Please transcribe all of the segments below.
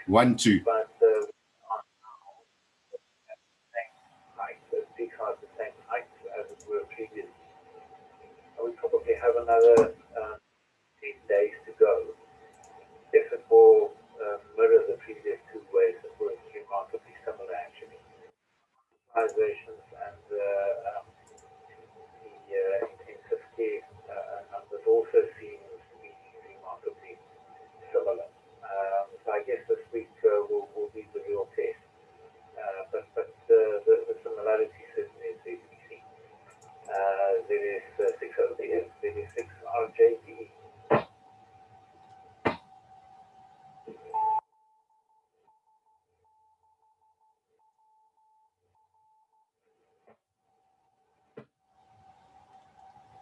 1-2. But peak height, the same height as it were previously. And we probably have another 8 days to go. If it will mirror the previous 2 waves that were remarkably similar, actually. Civilizations and the intensity numbers also seem to be remarkably similar. So I guess this week will be the real test. But the similarity certainly is there to be seen. There is 6 OBS, there is 6 RJD.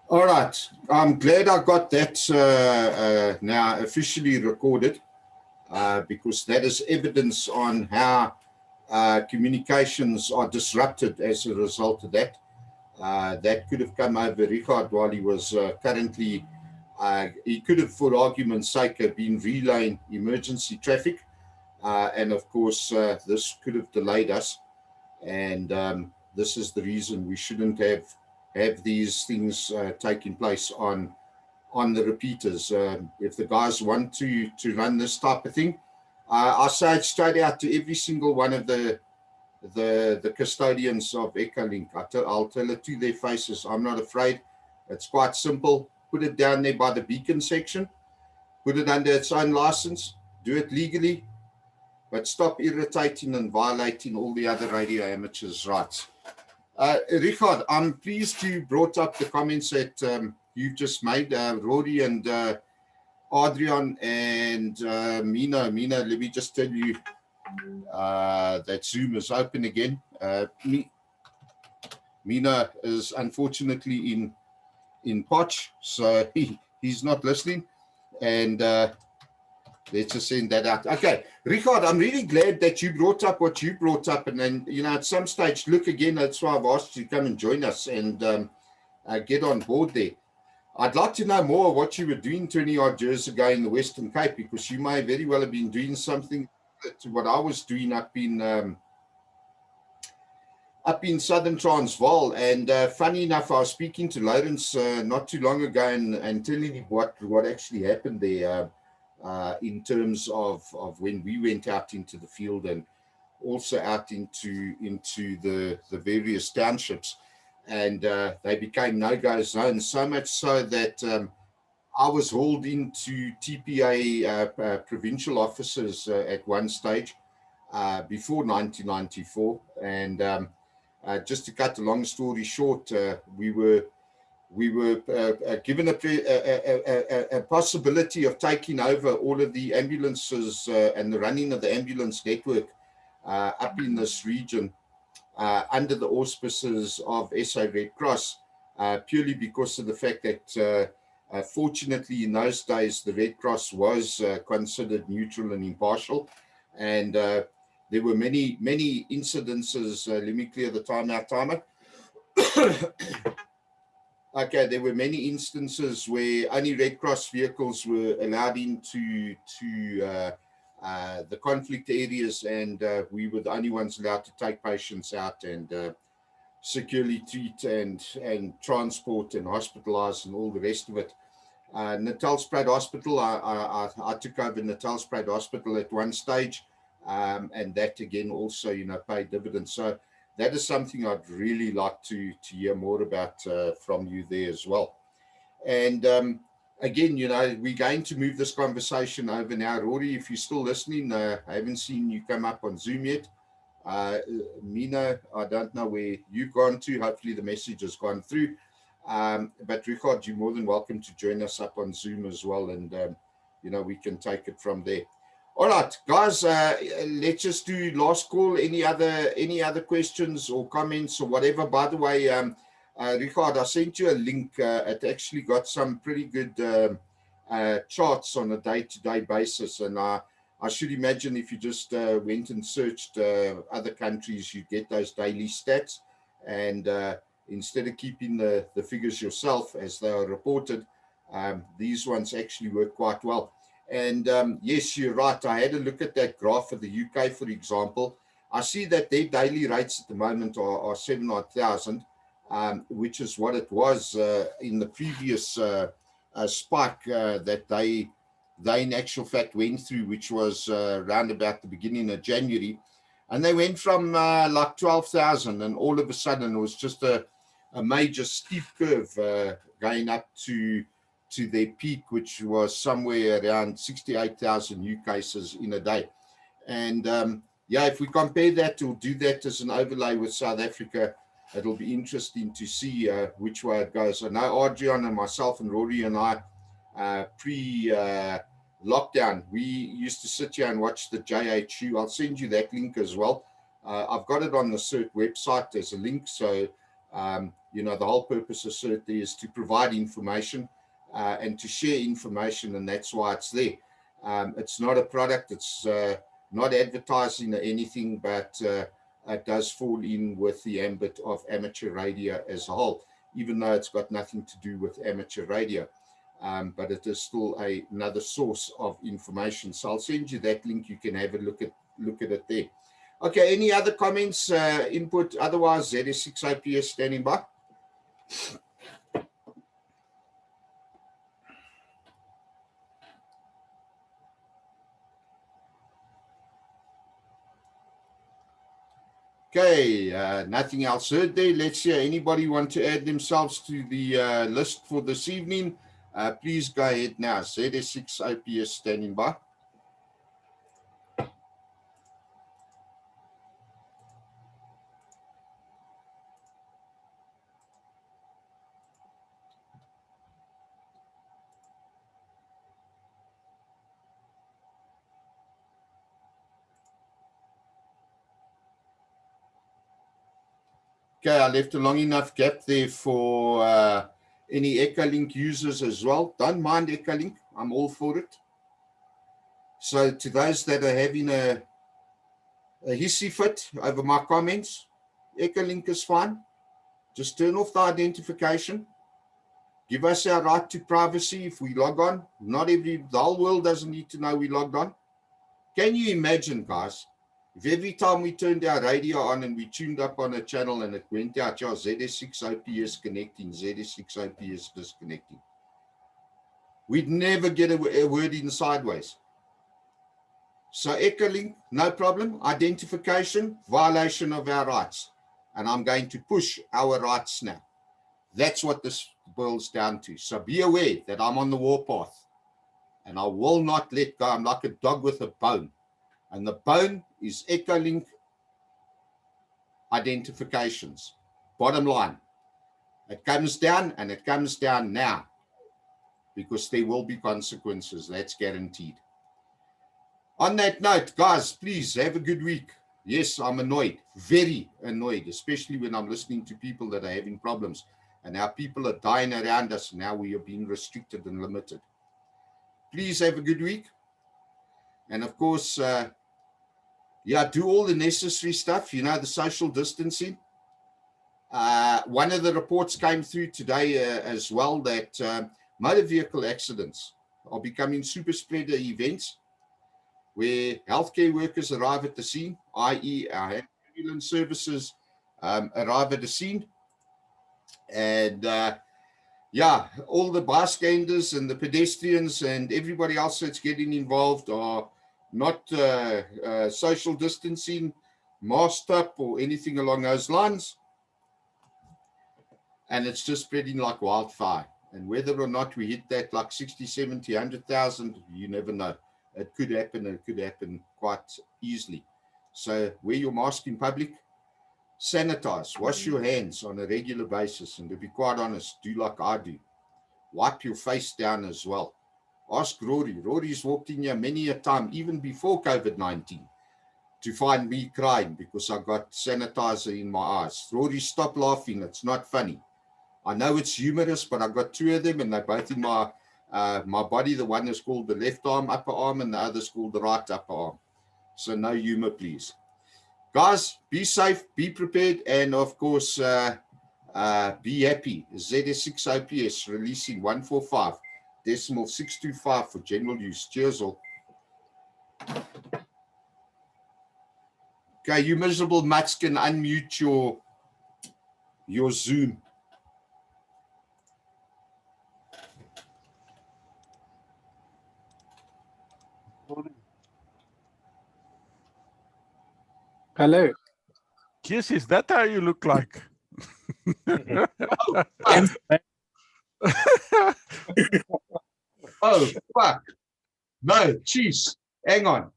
All right, I'm glad I got that now officially recorded because that is evidence on how communications are disrupted as a result of that. That could have come over Richard while he was currently, he could have, for argument's sake, been relaying emergency traffic. And of course, this could have delayed us. And this is the reason we shouldn't have these things taking place on the repeaters. If the guys want to run this type of thing, I say it straight out to every single one of the custodians of EchoLink. I'll tell it to their faces. I'm not afraid. It's quite simple. Put it down there by the beacon section. Put it under its own license. Do it legally. But stop irritating and violating all the other radio amateurs' rights. Richard, I'm pleased you brought up the comments that you've just made. Rory and Adrian and Mina. Mina, let me just tell you that Zoom is open again. Mina is unfortunately in Potch, so he's not listening. And let's just send that out. Okay, Richard, I'm really glad that you brought up what you brought up. And then, you know, at some stage, look again, that's why I've asked you to come and join us and get on board there. I'd like to know more of what you were doing 20-odd years ago in the Western Cape, because you may very well have been doing something to what I was doing up in Southern Transvaal. And funny enough, I was speaking to Lawrence not too long ago and telling him what actually happened there. In terms of when we went out into the field and also out into the various townships, and they became no-go zones, so much so that I was hauled into TPA provincial offices at one stage before 1994. And just to cut a long story short, we were given a possibility of taking over all of the ambulances and the running of the ambulance network up in this region under the auspices of SA Red Cross, purely because of the fact that fortunately in those days the Red Cross was considered neutral and impartial, and there were many incidences. Let me clear the timer. Okay, there were many instances where only Red Cross vehicles were allowed into the conflict areas, and we were the only ones allowed to take patients out and securely treat and transport and hospitalize and all the rest of it. Natalspruit Hospital, I took over Natalspruit Hospital at one stage, and that again also, you know, paid dividends. So that is something I'd really like to hear more about from you there as well. And again, you know, we're going to move this conversation over now. Rory, if you're still listening, I haven't seen you come up on Zoom yet. Mina, I don't know where you've gone to. Hopefully the message has gone through. But Richard, you're more than welcome to join us up on Zoom as well. And, you know, we can take it from there. All right, guys, let's just do last call. Any other questions or comments or whatever? By the way, Richard, I sent you a link. It actually got some pretty good charts on a day-to-day basis. And I should imagine if you just went and searched other countries, you get those daily stats. And instead of keeping the figures yourself as they are reported, these ones actually work quite well. And yes, you're right. I had a look at that graph for the UK, for example. I see that their daily rates at the moment are 7,000, which is what it was in the previous spike that they in actual fact went through, which was around about the beginning of January. And they went from like 12,000, and all of a sudden it was just a major steep curve going up to their peak, which was somewhere around 68,000 new cases in a day. And yeah, if we compare that or do that as an overlay with South Africa, it'll be interesting to see which way it goes. I know Adrian and myself and Rory and I, pre-lockdown, we used to sit here and watch the JHU. I'll send you that link as well. I've got it on the CERT website as a link. So, you know, the whole purpose of CERT is to provide information and to share information, and that's why it's there. It's not a product. It's not advertising or anything, but it does fall in with the ambit of amateur radio as a whole, even though it's got nothing to do with amateur radio. But it is still another source of information. So I'll send you that link. You can have a look at it there. Okay, any other comments, input? Otherwise, ZS6 OPS standing by. Okay, nothing else heard there. Let's hear. Anybody want to add themselves to the list for this evening? Please go ahead now. ZS6 OPS standing by. Okay, I left a long enough gap there for any EchoLink users as well. Don't mind EchoLink. I'm all for it. So to those that are having a hissy fit over my comments, EchoLink is fine. Just turn off the identification. Give us our right to privacy if we log on. The whole world doesn't need to know we logged on. Can you imagine, guys, if every time we turned our radio on and we tuned up on a channel and it went out, yeah, ZS6 OPS connecting, ZS6 OPS disconnecting. We'd never get a word in sideways. So EchoLink, no problem. Identification, violation of our rights. And I'm going to push our rights now. That's what this boils down to. So be aware that I'm on the warpath and I will not let go. I'm like a dog with a bone. And the bone is EchoLink identifications. Bottom line, it comes down, and it comes down now because there will be consequences. That's guaranteed. On that note, guys, please have a good week. Yes, I'm annoyed, very annoyed, especially when I'm listening to people that are having problems. And now people are dying around us. Now we are being restricted and limited. Please have a good week. And of course, yeah, do all the necessary stuff, you know, the social distancing. One of the reports came through today as well that motor vehicle accidents are becoming super spreader events where healthcare workers arrive at the scene, i.e. our ambulance services arrive at the scene. And yeah, all the bystanders and the pedestrians and everybody else that's getting involved are not social distancing, masked up or anything along those lines. And it's just spreading like wildfire. And whether or not we hit that like 60, 70, 100,000, you never know. It could happen, and it could happen quite easily. So wear your mask in public, sanitize, wash your hands on a regular basis. And to be quite honest, do like I do. Wipe your face down as well. Ask Rory. Rory's walked in here many a time, even before COVID-19, to find me crying because I got sanitizer in my eyes. Rory, stop laughing. It's not funny. I know it's humorous, but I've got two of them, and they're both in my body. The one is called the left arm, upper arm, and the other is called the right upper arm. So no humor, please. Guys, be safe, be prepared, and of course, be happy. ZS6 OPS releasing 145. decimal 625 for general use. Cheers all. Okay, you miserable mutts can unmute your Zoom. Hello. Yes, is that how you look like? Oh, fuck. No, jeez. Hang on.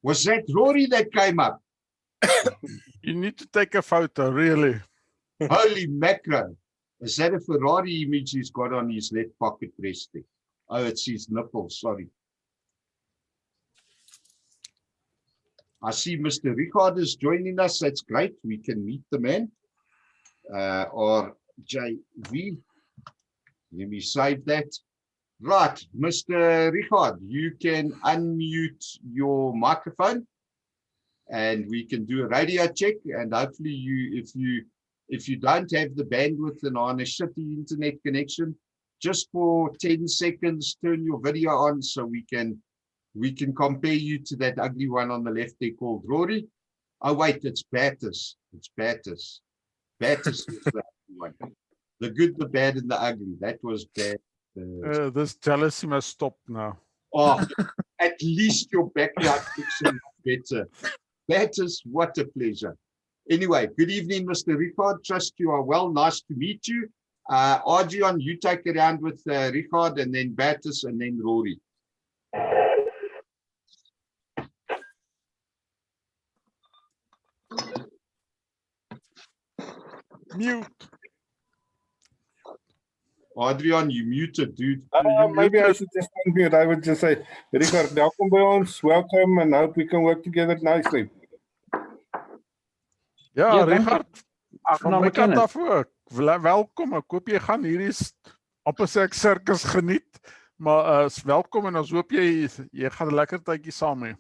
Was that Rory that came up? You need to take a photo, really. Holy macro. Is that a Ferrari image he's got on his left pocket resting? Oh, it's his nipples, sorry. I see Mr. Richard is joining us. That's great. We can meet the man. Or JV. Let me save that. Right, Mr. Richard, you can unmute your microphone and we can do a radio check. And hopefully if you don't have the bandwidth and on a shitty internet connection, just for 10 seconds, turn your video on so we can compare you to that ugly one on the left there called Rory. Oh, wait, it's Battis. It's Battis. Battis is the one. The good, the bad, and the ugly. That was bad. This jealousy must stop now. Oh, at least your backyard fiction is better. Battis, what a pleasure. Anyway, good evening, Mr. Richard. Trust you are well. Nice to meet you. Adrian, you take it around with Richard, and then Battis, and then Rory. Mute. Adrian, you muted, dude. Maybe I should just unmute. I would just say, Richard, welkom by ons. Welcome, and hope we can work together nicely. Ja, Ja, dankie. Richard, van my kant af ook. Welkom, ek hoop jy gaan hierdie amper sê ek sirkus geniet, maar is welkom en ons hoop jy gaan 'n lekker tydjie saam hê.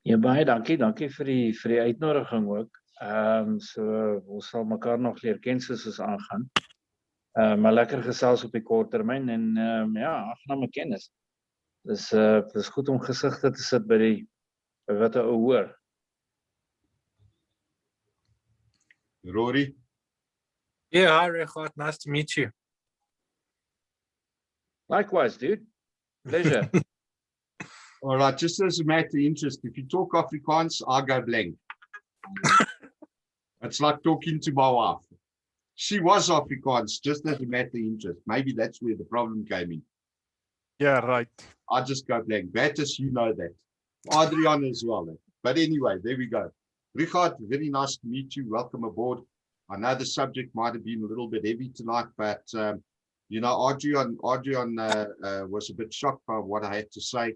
Ja, baie dankie vir die uitnodiging ook. So ons sal mekaar nog leer ken soos ons aangaan. Maar lekker gesels op die kort termyn en ja, aangename kennis. Dis goed om gesigte te sit by wat 'n ou hoor. Rory? Yeah, hi Richard, nice to meet you. Likewise, dude. Pleasure. All right, just as a matter of interest, if you talk Afrikaans, I go blank. It's like talking to my wife. She was Afrikaans, just as a matter of interest. Maybe that's where the problem came in. Yeah, right. I just go blank. Battis, you know that. Adrian as well. But anyway, there we go. Richard, very nice to meet you. Welcome aboard. I know the subject might have been a little bit heavy tonight, but you know, Adrian was a bit shocked by what I had to say.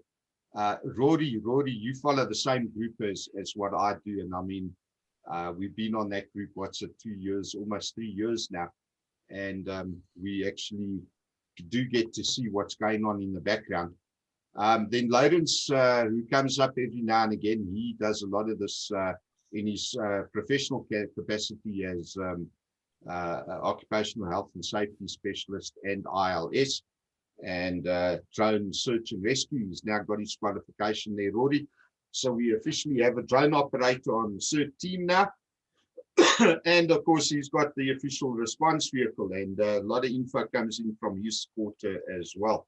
Rory, you follow the same group as what I do, and I mean, we've been on that group, what's it, 2 years, almost 3 years now, and we actually do get to see what's going on in the background. Then Lawrence, who comes up every now and again, he does a lot of this in his professional capacity as occupational health and safety specialist and ILS and drone search and rescue. He's now got his qualification there, Rory. So we officially have a drone operator on the CERT team now. And of course, he's got the official response vehicle, and a lot of info comes in from his quarter as well.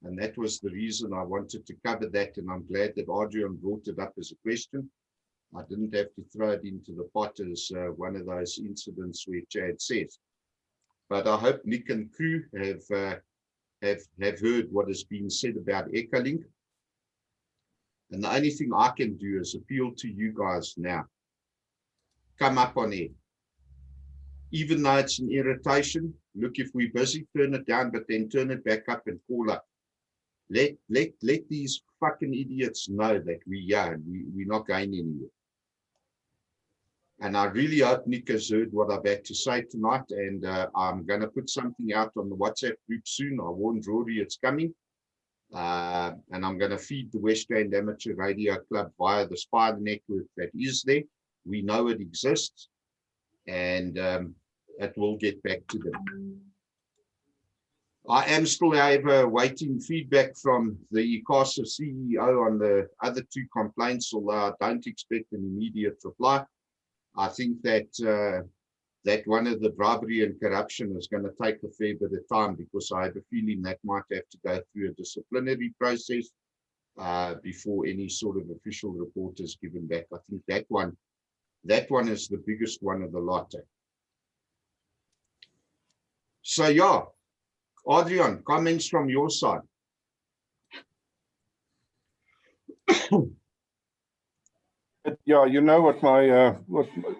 And that was the reason I wanted to cover that. And I'm glad that Adrian brought it up as a question. I didn't have to throw it into the pot as one of those incidents where Chad says. But I hope Nick and crew have heard what has been said about EchoLink. And the only thing I can do is appeal to you guys now. Come up on air. Even though it's an irritation, look, if we're busy, turn it down, but then turn it back up and call up. Let these fucking idiots know that we're not going anywhere. And I really hope Nick has heard what I've had to say tonight, and I'm going to put something out on the WhatsApp group soon. I warned Rory it's coming. And I'm going to feed the West Rand Amateur Radio Club via the spider network that is there. We know it exists, and it will get back to them. I am still, however, waiting feedback from the ICASA CEO on the other two complaints, although I don't expect an immediate reply. I think that that one of the bribery and corruption is going to take a fair bit of time, because I have a feeling that might have to go through a disciplinary process before any sort of official report is given back. I think that one is the biggest one of the lot. So yeah, Adrian, comments from your side? Yeah, you know what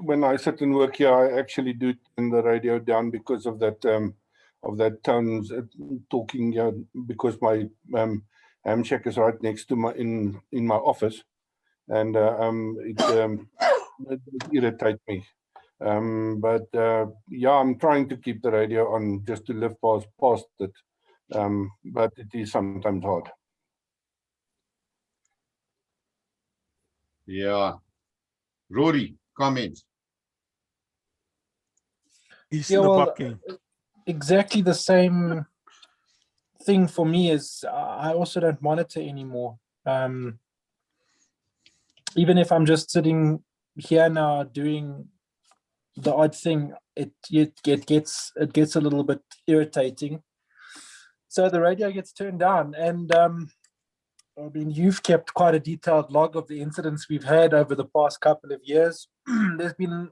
when I sit and work here, I actually do turn the radio down because of that tones talking. Yeah, because my ham shack is right next to my in my office, and it irritates me. But yeah, I'm trying to keep the radio on just to live past it, but it is sometimes hard. Yeah. Rory, comments? He's Yeah, the well, bucking. exactly the same thing for me is I also don't monitor anymore. Even if I'm just sitting here now doing the odd thing, it gets a little bit irritating. So the radio gets turned down, and I mean, you've kept quite a detailed log of the incidents we've had over the past couple of years. There's been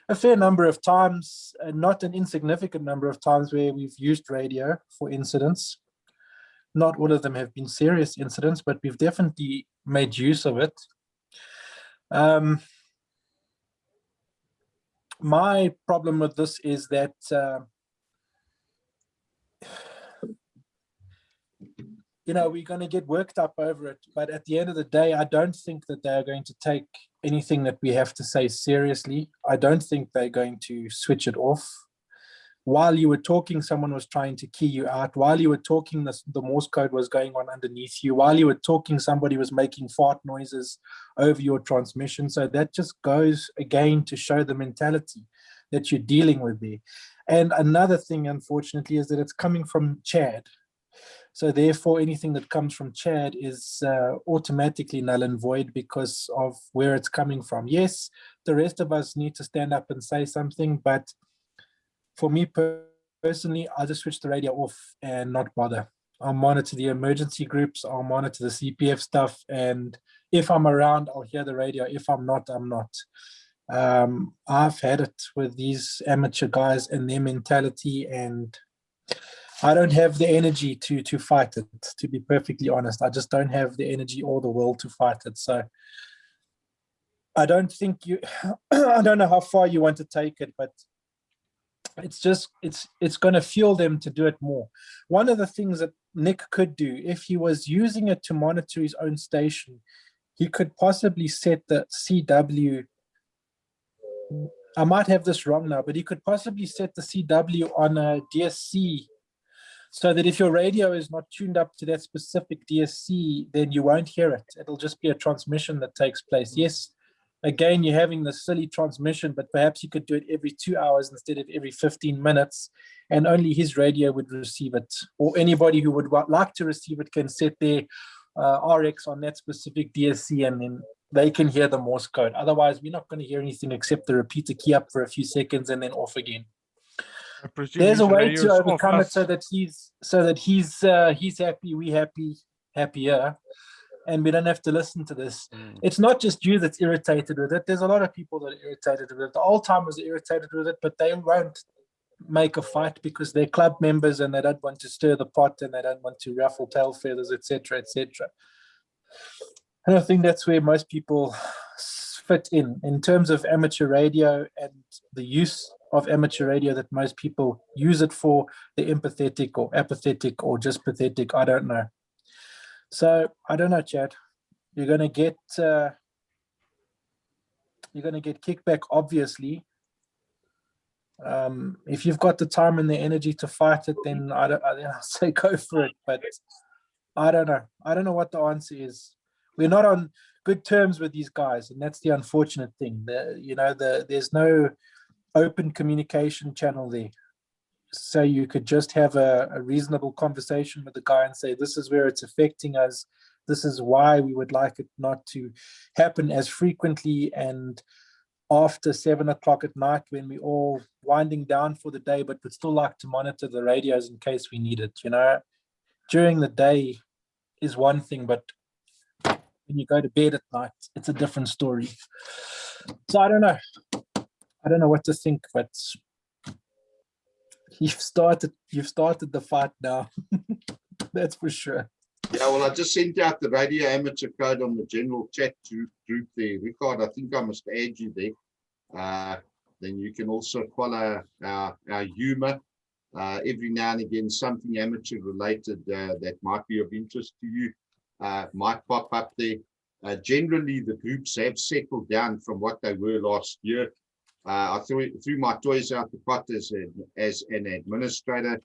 a fair number of times, not an insignificant number of times, where we've used radio for incidents. Not all of them have been serious incidents, but we've definitely made use of it. My problem with this is that you know, we're going to get worked up over it, but at the end of the day, I don't think that they are going to take anything that we have to say seriously. I don't think they're going to switch it off. While you were talking, someone was trying to key you out. While you were talking, the Morse code was going on underneath you. While you were talking, somebody was making fart noises over your transmission. So that just goes again to show the mentality that you're dealing with there. And another thing, unfortunately, is that it's coming from Chad. So therefore, anything that comes from Chad is automatically null and void because of where it's coming from. Yes, the rest of us need to stand up and say something, but for me personally, I'll just switch the radio off and not bother. I'll monitor the emergency groups, I'll monitor the CPF stuff, and if I'm around, I'll hear the radio. If I'm not, I'm not. I've had it with these amateur guys and their mentality, and I don't have the energy to fight it, to be perfectly honest. I just don't have the energy or the will to fight it. So I don't think I don't know how far you want to take it, but it's just, it's going to fuel them to do it more. One of the things that Nick could do, if he was using it to monitor his own station, he could possibly set the CW, I might have this wrong now, but he could possibly set the CW on a DSC, so that if your radio is not tuned up to that specific DSC, then you won't hear it. It'll just be a transmission that takes place. Yes, again, you're having the silly transmission, but perhaps you could do it every 2 hours instead of every 15 minutes, and only his radio would receive it. Or anybody who would like to receive it can set their RX on that specific DSC, and then they can hear the Morse code. Otherwise, we're not going to hear anything except the repeater key up for a few seconds and then off again. There's a way to overcome it so that he's happy, we happier, and we don't have to listen to this. It's not just you that's irritated with it. There's a lot of people that are irritated with it. The old timers are irritated with it, but they won't make a fight because they're club members and they don't want to stir the pot and they don't want to ruffle tail feathers, etc., etc. And I think that's where most people fit in terms of amateur radio and the use of amateur radio that most people use it for. They're empathetic or apathetic or just pathetic. I don't know. So I don't know, Chad. You're gonna get kickback, obviously. If you've got the time and the energy to fight it, then I'll say go for it. But I don't know. I don't know what the answer is. We're not on good terms with these guys, and that's the unfortunate thing. There's no open communication channel there. so you could just have a reasonable conversation with the guy and say, this is where it's affecting us. This is why we would like it not to happen as frequently and after 7 o'clock at night when we're all winding down for the day, but would still like to monitor the radios in case we need it. You know, during the day is one thing, but when you go to bed at night, it's a different story. So I don't know. I don't know what to think, but you've started the fight now. That's for sure. Yeah, well, I just sent out the radio amateur code on the general chat group there. Ricardo, I think I must add you there. Then you can also follow our humor. Every now and again, something amateur related that might be of interest to you might pop up there. Generally, the groups have settled down from what they were last year. I threw my toys out the pot as an administrator.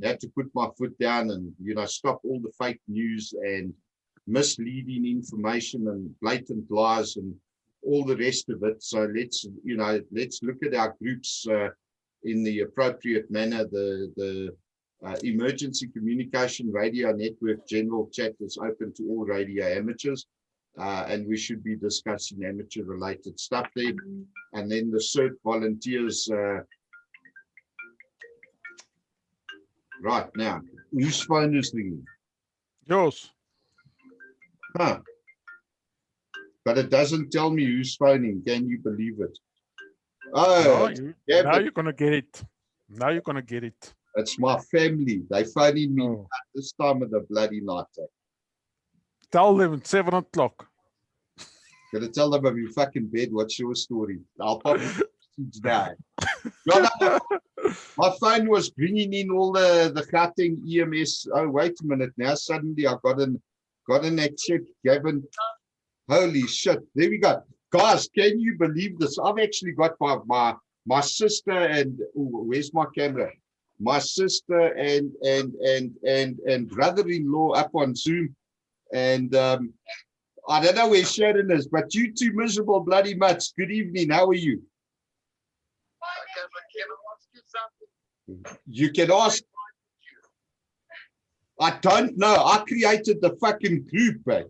I had to put my foot down and, you know, stop all the fake news and misleading information and blatant lies and all the rest of it. So let's look at our groups in the appropriate manner. The emergency communication radio network general chat is open to all radio amateurs. And we should be discussing amateur related stuff there. And then the CERT volunteers. Right now, whose phone is ringing? Yours. Huh. But it doesn't tell me who's phoning. Can you believe it? Oh, now you're going to get it. Now you're going to get it. It's my family. They're phoning me at this time of the bloody night. Tell them it's 7 o'clock. Gonna tell them I'm in fucking bed. What's your story? I'll probably die. My phone was bringing in all the Gauteng EMS. Oh, wait a minute. Now suddenly I got an accept, Gavin. Holy shit. There we go. Guys, can you believe this? I've actually got my sister and where's my camera? My sister and brother-in-law up on Zoom. And I don't know where Sharon is, but you two miserable bloody mutts. Good evening. How are you? You can ask. I don't know. I created the fucking group, eh?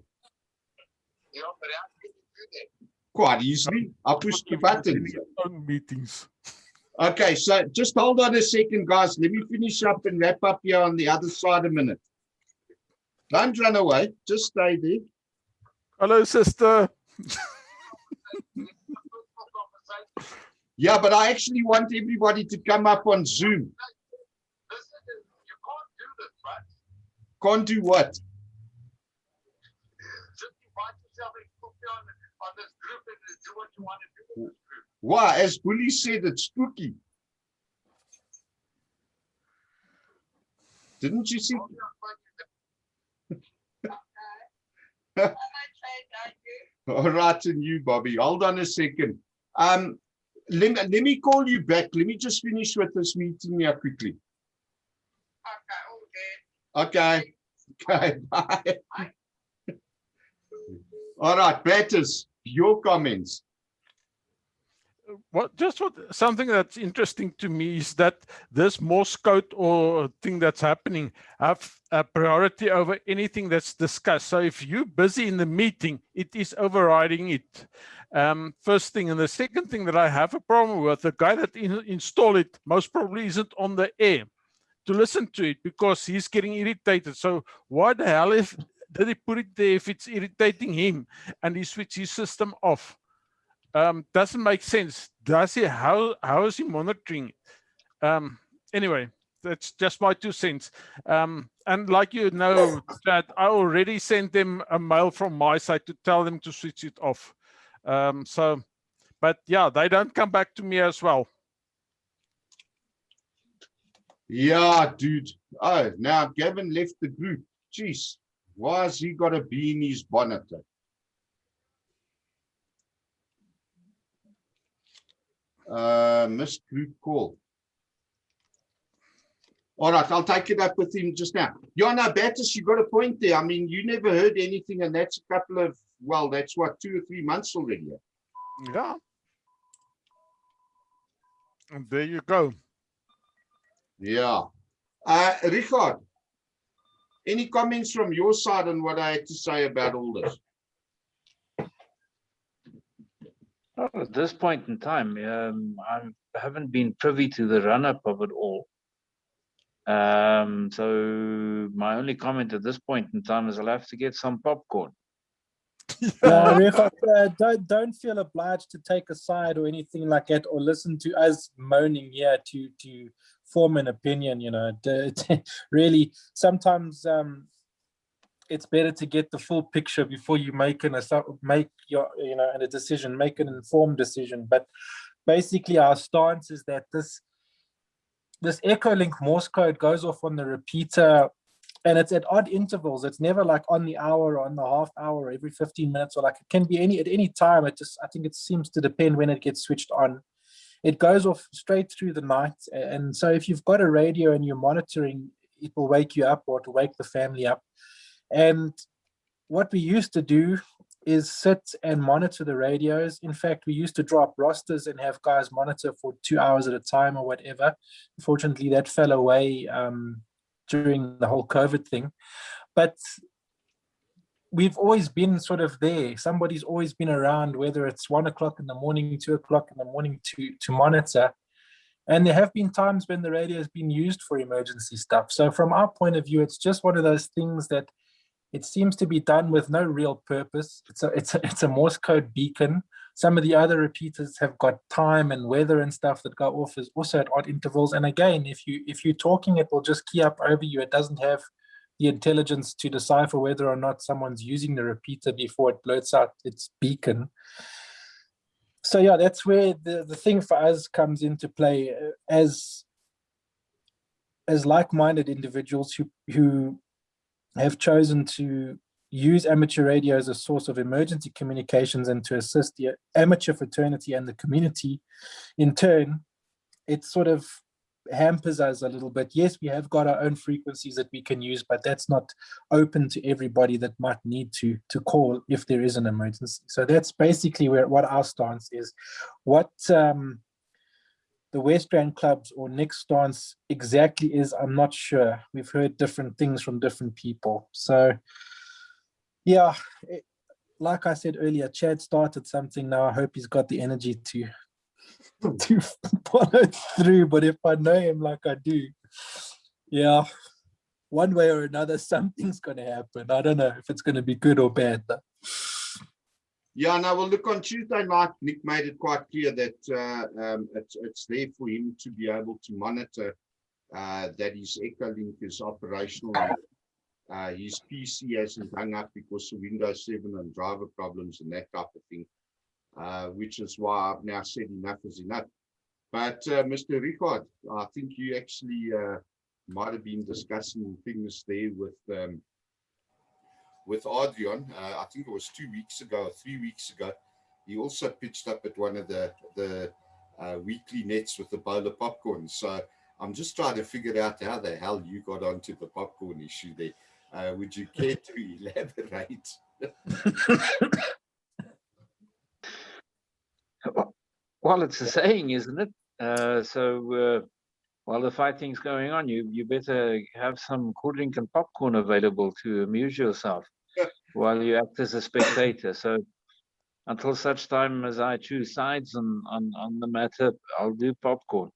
Quite easily. I pushed the buttons. Meetings. Okay, so just hold on a second, guys. Let me finish up and wrap up here on the other side a minute. Don't run away. Just stay there. Hello, sister. Yeah, but I actually want everybody to come up on Zoom. You can't do this, right? Can't do what? Just invite yourself and put me on this group and do what you want to do in this group. Why? As Bully said, it's spooky. Didn't you see? All right, and you, Bobby. Hold on a second. Let me call you back. Let me just finish with this meeting here quickly. Okay. Okay, bye. All right, Batters, your comments. Something that's interesting to me is that this Morse code or thing that's happening have a priority over anything that's discussed. So if you're busy in the meeting, it is overriding it. First thing. And the second thing that I have a problem with, the guy that installed it most probably isn't on the air to listen to it because he's getting irritated. So why the hell did he put it there if it's irritating him and he switched his system off? Doesn't make sense. Does he? How is he monitoring it? Anyway, that's just my 2 cents. And like you know, that I already sent them a mail from my side to tell them to switch it off. But yeah, they don't come back to me as well. Yeah, dude. Oh, now Gavin left the group. Jeez, why has he got to be in his bonnet? Missed group call. All right, I'll take it up with him just now. No, Battis, you got a point there. I mean, you never heard anything, and that's a couple of, well, that's what, 2 or 3 months already. Yeah. And there you go. Yeah. Richard, any comments from your side on what I had to say about all this? Well, at this point in time, I haven't been privy to the run-up of it all. So my only comment at this point in time is I'll have to get some popcorn. Yeah, Richard, don't feel obliged to take a side or anything like that, or listen to us moaning here to form an opinion. You know, really, sometimes it's better to get the full picture before you make a decision, make an informed decision. But basically, our stance is that this EchoLink Morse code goes off on the repeater. And it's at odd intervals. It's never like on the hour or on the half hour or every 15 minutes, or like it can be at any time. I think it seems to depend when it gets switched on. It goes off straight through the night. And so if you've got a radio and you're monitoring, it will wake you up or to wake the family up. And what we used to do is sit and monitor the radios. In fact, we used to draw up rosters and have guys monitor for 2 hours at a time or whatever. Unfortunately, that fell away during the whole COVID thing. But we've always been sort of there. Somebody's always been around, whether it's 1 o'clock in the morning, 2 o'clock in the morning to monitor. And there have been times when the radio has been used for emergency stuff. So from our point of view, it's just one of those things that it seems to be done with no real purpose. It's a Morse code beacon. Some of the other repeaters have got time and weather and stuff that go off is also at odd intervals. And again, if you're talking, it will just key up over you. It doesn't have the intelligence to decipher whether or not someone's using the repeater before it blurts out its beacon. So yeah, that's where the thing for us comes into play as like-minded individuals who have chosen to use amateur radio as a source of emergency communications and to assist the amateur fraternity and the community. In turn, it sort of hampers us a little bit. Yes, we have got our own frequencies that we can use, but that's not open to everybody that might need to call if there is an emergency. So that's basically what our stance is. What the West Rand clubs or Nick's stance exactly is, I'm not sure. We've heard different things from different people. So yeah, like I said earlier, Chad started something. Now I hope he's got the energy to follow through. But if I know him like I do, yeah, one way or another, something's going to happen. I don't know if it's going to be good or bad, though. Yeah, no, well, look, on Tuesday night, Nick made it quite clear that it's there for him to be able to monitor that his EchoLink is operational. His PC hasn't hung up because of Windows 7 and driver problems and that type of thing, which is why I've now said enough is enough. But Mr. Richard, I think you actually might have been discussing things there with Adrian. I think it was 2 weeks ago or 3 weeks ago. He also pitched up at one of the weekly nets with the bowl of popcorn. So I'm just trying to figure out how the hell you got onto the popcorn issue there. Would you care to elaborate? Well, it's a saying, isn't it? So while the fighting's going on, you better have some cool drink and popcorn available to amuse yourself while you act as a spectator. So until such time as I choose sides on the matter, I'll do popcorn.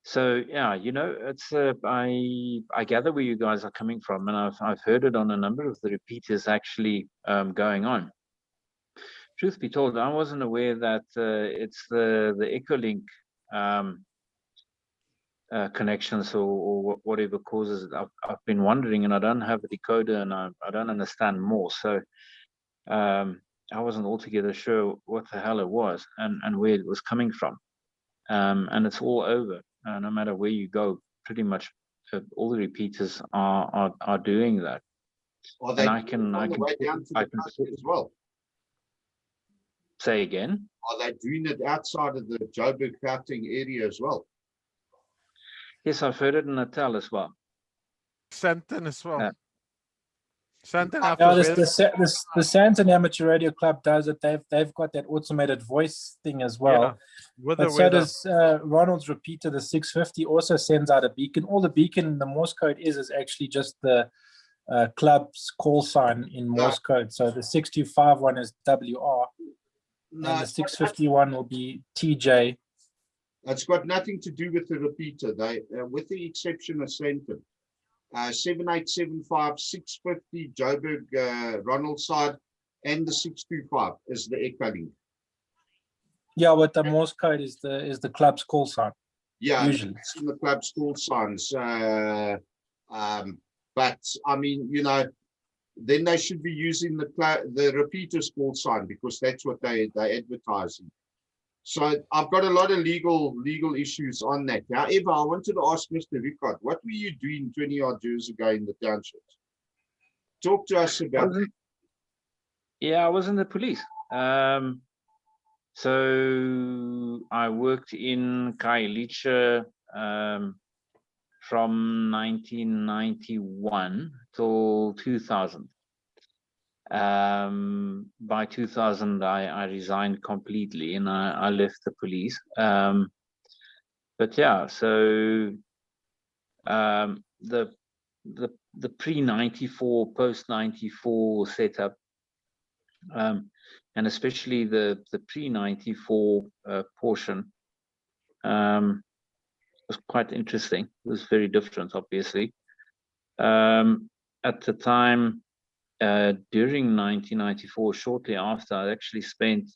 So yeah, you know, it's I gather where you guys are coming from, and I've heard it on a number of the repeaters actually going on. Truth be told, I wasn't aware that it's the EchoLink connections or whatever causes it. I've been wondering, and I don't have a decoder, and I don't understand more. So I wasn't altogether sure what the hell it was and where it was coming from. And it's all over. No matter where you go, pretty much all the repeaters are doing that. And I can as well. Say again. Are they doing it outside of the Joburg Gauteng area as well? Yes, I've heard it in Natal as well. Sandton as well. Santon Yeah, Apples, the Santon Amateur Radio Club does it. They've got that automated voice thing as well. yeah, with the But so weather. does Ronald's repeater. The 650 also sends out a beacon. All the beacon in the Morse code is actually just the club's call sign in Morse code. So the 625 one is WR, and the 651 will be TJ. It's got nothing to do with the repeater. They, with the exception of Santon, 7875, 650 Joburg Ronald side, and the 625 is the EchoLink. Yeah, but the Morse code is the club's call sign. Yeah, usually it's in the club's call signs. But I mean, you know, then they should be using the repeater's call sign, because that's what they advertising. So I've got a lot of legal issues on that. However, I wanted to ask Mr. Rickard, what were you doing 20 odd years ago in the townships? Talk to us about that. Yeah, I was in the police. So I worked in Khayelitsha from 1991 till 2000. By 2000, I resigned completely and I left the police. But yeah, so the pre-94, post-94 setup, and especially the pre-94 portion was quite interesting. It was very different, obviously. At the time, during 1994, shortly after, I actually spent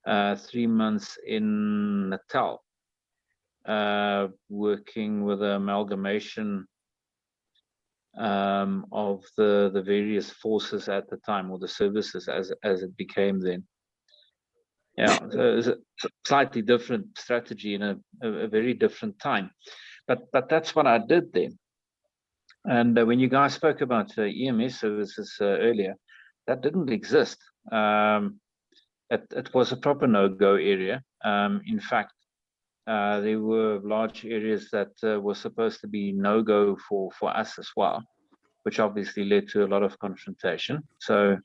3 months in Natal, working with an amalgamation of the various forces at the time, or the services as it became then. Yeah, so it was a slightly different strategy in a very different time, but that's what I did then. And when you guys spoke about EMS services earlier, that didn't exist. It was a proper no-go area. In fact, there were large areas that were supposed to be no-go for us as well, which obviously led to a lot of confrontation. So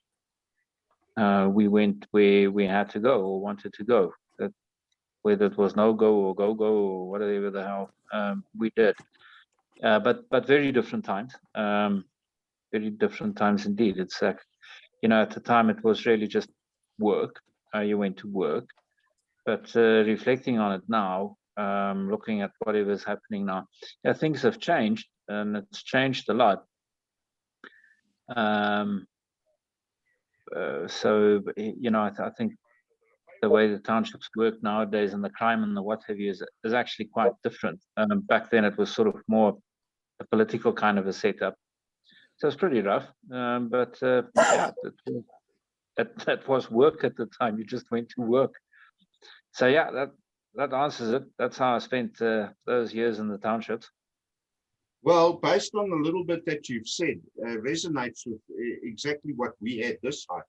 we went where we had to go or wanted to go, whether it was no-go or go-go or whatever the hell we did. But very different times, very different times indeed. It's like, you know, at the time it was really just work. You went to work, but reflecting on it now, looking at whatever's happening now, yeah, things have changed, and it's changed a lot. So, you know, I think the way the townships work nowadays and the crime and the what have you is actually quite different. Back then it was sort of more a political kind of a setup. So it's pretty rough, but yeah, that was work at the time. You just went to work. So yeah, that answers it. That's how I spent those years in the townships. Well, based on the little bit that you've said, resonates with exactly what we had this time.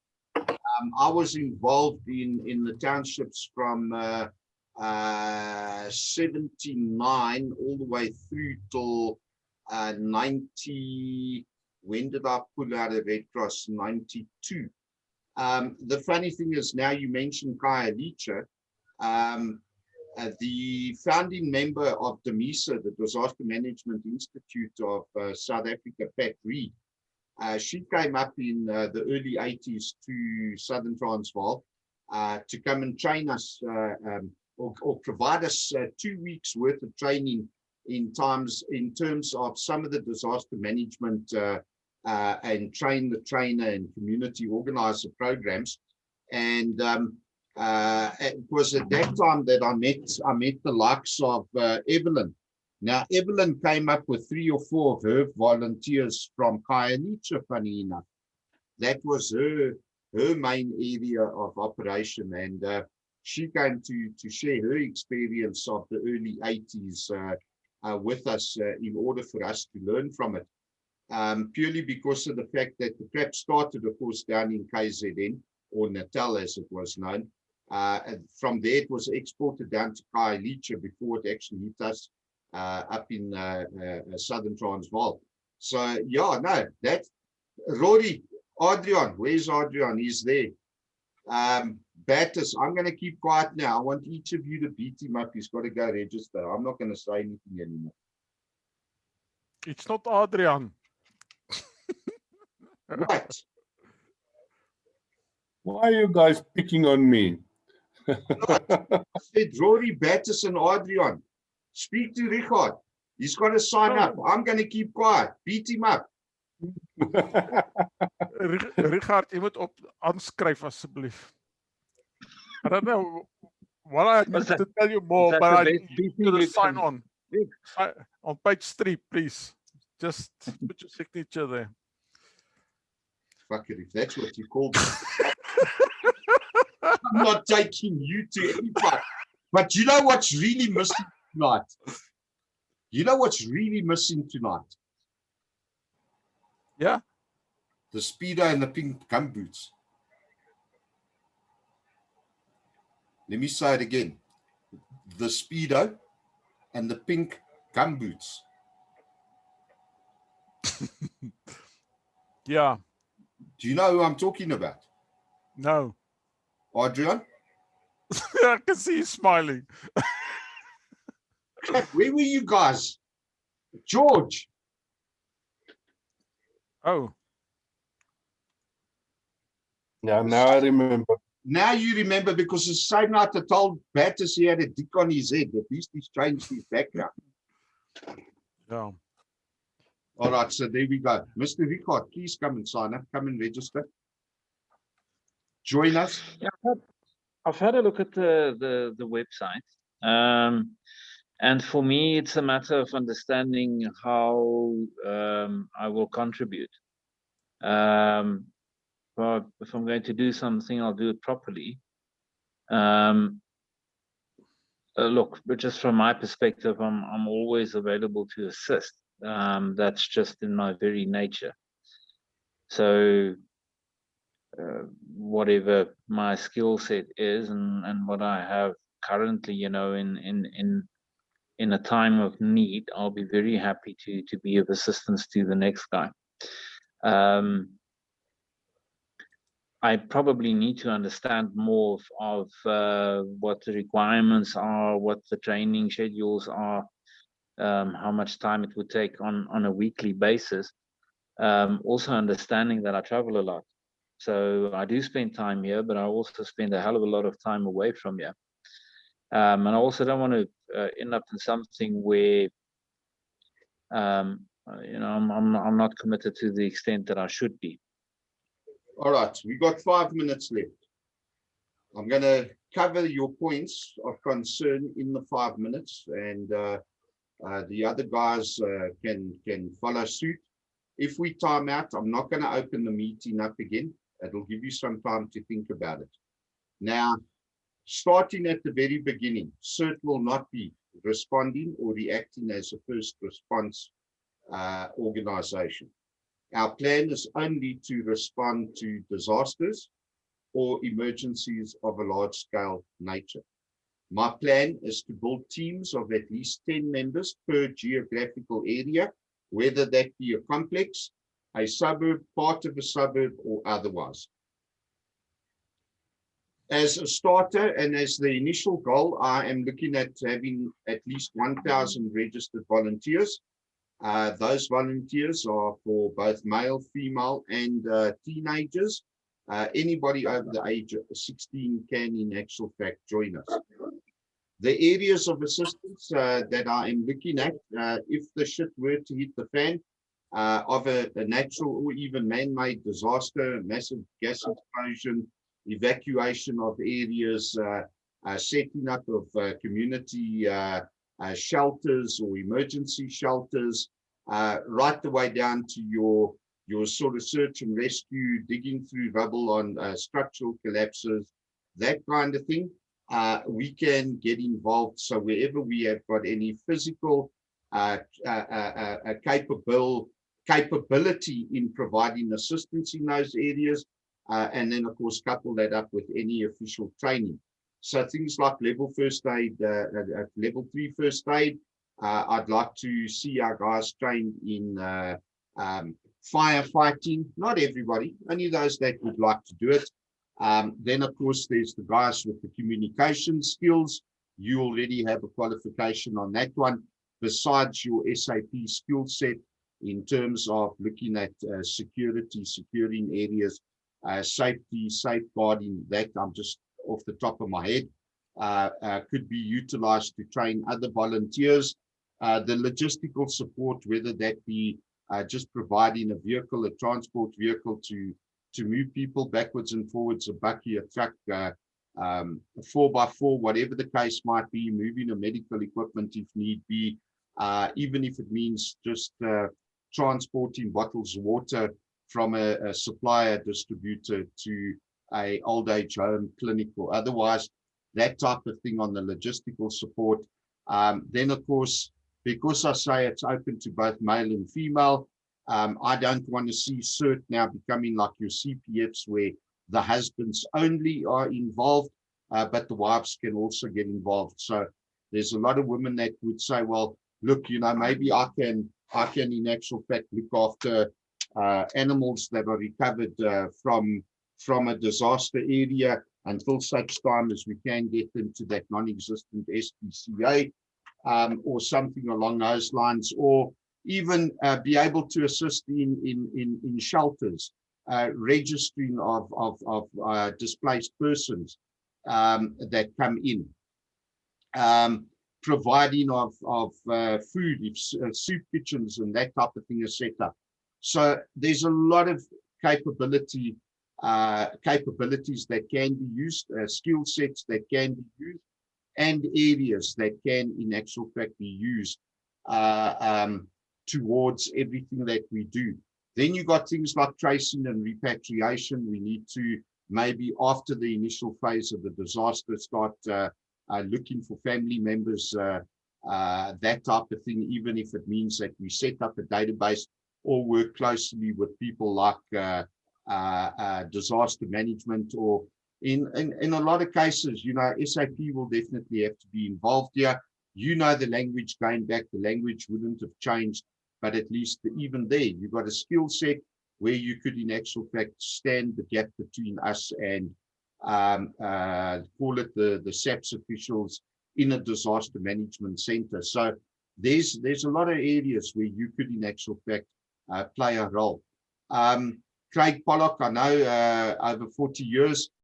I was involved in the townships from 79 all the way through till 90. When did I pull out of Red Cross? 92. The funny thing is, now you mentioned Khayelitsha, the founding member of DMISA, the Disaster Management Institute of South Africa, Pat Reed, she came up in the early 80s to Southern Transvaal to come and train us or provide us 2 weeks worth of training in terms of some of the disaster management and train the trainer and community organizer programs. And it was at that time that I met the likes of Evelyn. Now, Evelyn came up with 3 or 4 of her volunteers from Khayelitsha, funny enough. That was her main area of operation, and she came to share her experience of the early 80s with us in order for us to learn from it. Purely because of the fact that the crap started, of course, down in KZN, or Natal as it was known. And from there, it was exported down to Khayelitsha before it actually hit us up in Southern Transvaal. So, yeah, no, Rory, Adrian, where's Adrian? He's there. Battis, I'm going to keep quiet now. I want each of you to beat him up. He's got to go register. I'm not going to say anything anymore. It's not Adrian. What? Why are you guys picking on me? I said Rory, Battis, and Adrian. Speak to Richard. He's got to sign up. I'm going to keep quiet. Beat him up. Richard, jy moet aanskryf asseblief. I don't know what I need to tell you more, but I need you to sign on. On page 3, please. Just put your signature there. Fuck it, if that's what you call it. I'm not taking you to any part. But you know what's really missing tonight? You know what's really missing tonight? Yeah? The Speedo and the pink gumboots. Let me say it again. The Speedo and the pink gumboots. Yeah. Do you know who I'm talking about? No. Adrian? I can see you smiling. Where were you guys? George? Oh. Yeah, now I remember. Now you remember, because the same night I told Battis he had a dick on his head. At least he's changed his background. Yeah. All right, so there we go. Mr. Richard, please come and sign up. Come and register. Join us. Yeah, I've had a look at the website. And for me, it's a matter of understanding how I will contribute. But if I'm going to do something, I'll do it properly. Look, but just from my perspective, I'm always available to assist. That's just in my very nature. So whatever my skill set is and what I have currently, you know, in a time of need, I'll be very happy to be of assistance to the next guy. I probably need to understand more of what the requirements are, what the training schedules are, how much time it would take on a weekly basis. Also understanding that I travel a lot. So I do spend time here, but I also spend a hell of a lot of time away from here. And I also don't want to end up in something where, you know, I'm not committed to the extent that I should be. All right, we got 5 minutes left. I'm going to cover your points of concern in the 5 minutes, and the other guys can follow suit. If we time out, I'm not going to open the meeting up again. It'll give you some time to think about it. Now, starting at the very beginning, CERT will not be responding or reacting as a first response organization. Our plan is only to respond to disasters or emergencies of a large-scale nature. My plan is to build teams of at least 10 members per geographical area, whether that be a complex, a suburb, part of a suburb, or otherwise. As a starter and as the initial goal, I am looking at having at least 1,000 registered volunteers. Those volunteers are for both male, female, and teenagers. Anybody over the age of 16 can, in actual fact, join us. The areas of assistance that I am looking at, if the shit were to hit the fan of a natural or even man-made disaster, massive gas explosion, evacuation of areas, setting up of community shelters or emergency shelters, right the way down to your sort of search and rescue, digging through rubble on structural collapses, that kind of thing. We can get involved. So wherever we have got any physical capability in providing assistance in those areas, and then of course couple that up with any official training. So things like level first aid, level 3 first aid. I'd like to see our guys trained in firefighting, not everybody, only those that would like to do it. Then, of course, there's the guys with the communication skills. You already have a qualification on that one, besides your SAP skill set in terms of looking at security, securing areas, safety, safeguarding. That I'm just off the top of my head. Could be utilized to train other volunteers. The logistical support, whether that be just providing a vehicle, a transport vehicle to move people backwards and forwards, a bucky, a truck, a 4x4, whatever the case might be, moving a medical equipment if need be, even if it means just transporting bottles of water from a supplier distributor to a old age home, clinic, or otherwise, that type of thing on the logistical support. Then, of course, because I say it's open to both male and female, I don't want to see CERT now becoming like your CPFs where the husbands only are involved, but the wives can also get involved. So there's a lot of women that would say, well, look, you know, maybe I can in actual fact look after animals that are recovered from a disaster area until such time as we can get them to that non-existent SPCA, or something along those lines, or even be able to assist in shelters, registering of displaced persons that come in, providing of food, if soup kitchens and that type of thing is set up. So there's a lot of capabilities that can be used, skill sets that can be used, and areas that can in actual fact be used towards everything that we do. Then you got things like tracing and repatriation. We need to maybe after the initial phase of the disaster start looking for family members, that type of thing, even if it means that we set up a database or work closely with people like disaster management, or in a lot of cases, you know, SAP will definitely have to be involved here. You know, the language going back, the language wouldn't have changed, but at least even there, you've got a skill set where you could in actual fact stand the gap between us and call it the SAPS officials in a disaster management center. So there's a lot of areas where you could in actual fact play a role. Craig Pollock, I know over 40 years,